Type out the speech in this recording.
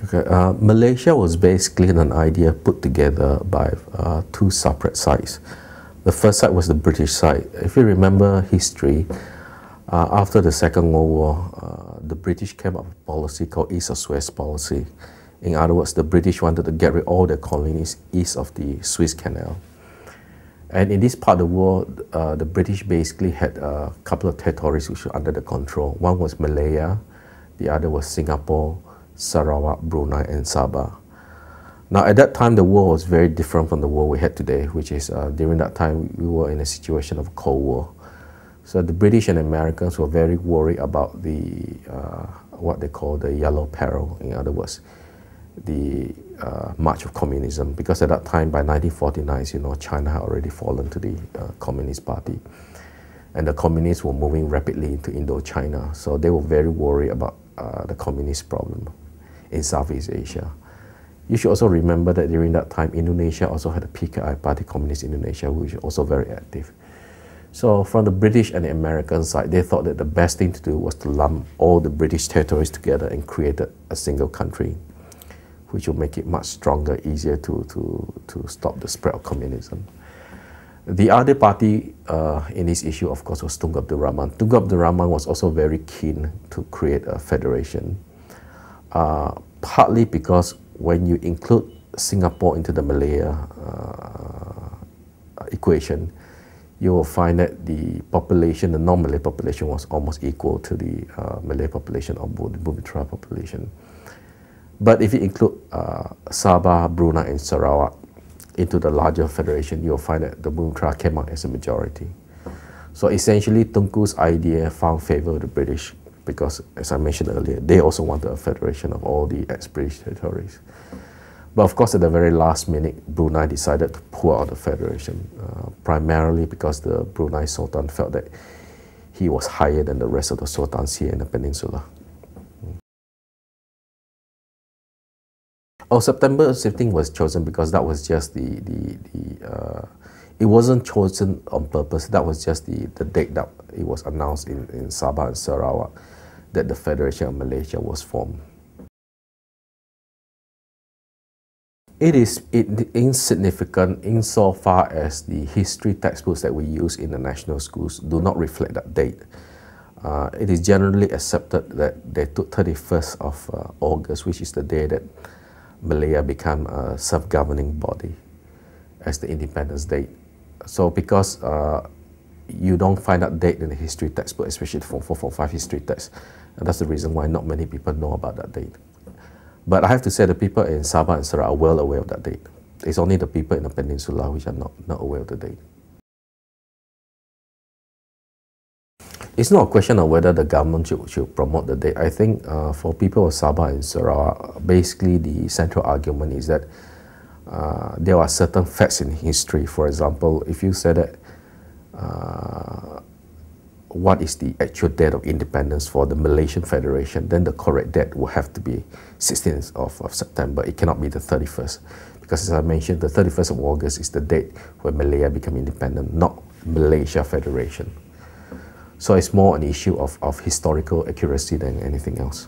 Okay, Malaysia was basically an idea put together by two separate sides. The first side was the British side. If you remember history, after the Second World War, the British came up with a policy called East of Suez policy. In other words, the British wanted to get rid of all their colonies east of the Suez Canal. And in this part of the world, the British basically had a couple of territories which were under the control. One was Malaya, the other was Singapore, Sarawak, Brunei, and Sabah. Now, at that time, the world was very different from the world we had today, which is during that time, we were in a situation of a Cold War. So the British and Americans were very worried about the, what they call the yellow peril, in other words, the march of communism, because at that time, by 1949, you know, China had already fallen to the Communist Party. And the communists were moving rapidly into Indochina, so they were very worried about the communist problem in Southeast Asia. You should also remember that during that time, Indonesia also had a PKI, Party Communist Indonesia, which was also very active. So from the British and the American side, they thought that the best thing to do was to lump all the British territories together and create a single country, which will make it much stronger, easier to stop the spread of communism. The other party in this issue, of course, was Tunku Abdul Rahman. Tunku Abdul Rahman was also very keen to create a federation, partly because when you include Singapore into the Malaya equation, you will find that the population, the non-Malay population, was almost equal to the Malay population or the Bumiputera population. But if you include Sabah, Brunei, and Sarawak into the larger federation, you'll find that the Bumiputera came out as a majority. So essentially, Tunku's idea found favor with the British because, as I mentioned earlier, they also wanted a federation of all the ex-British territories. But of course, at the very last minute, Brunei decided to pull out of the federation, primarily because the Brunei Sultan felt that he was higher than the rest of the sultans here in the peninsula. Oh, September 15 was chosen because that was just it wasn't chosen on purpose. That was just the date that it was announced in Sabah and Sarawak that the Federation of Malaysia was formed. It is insignificant insofar as the history textbooks that we use in the national schools do not reflect that date. It is generally accepted that they took 31st of August, which is the day that Malaya became a self-governing body, as the independence date. So because you don't find that date in the history textbook, especially the Form 4, Form 5 history text, and that's the reason why not many people know about that date. But I have to say the people in Sabah and Sarawak are well aware of that date. It's only the people in the peninsula which are not aware of the date. It's not a question of whether the government should promote the date. I think for people of Sabah and Sarawak, basically the central argument is that there are certain facts in history. For example, if you say that what is the actual date of independence for the Malaysian Federation, then the correct date will have to be 16th of September. It cannot be the 31st. Because as I mentioned, the 31st of August is the date when Malaya became independent, not Malaysia Federation. So it's more an issue of historical accuracy than anything else.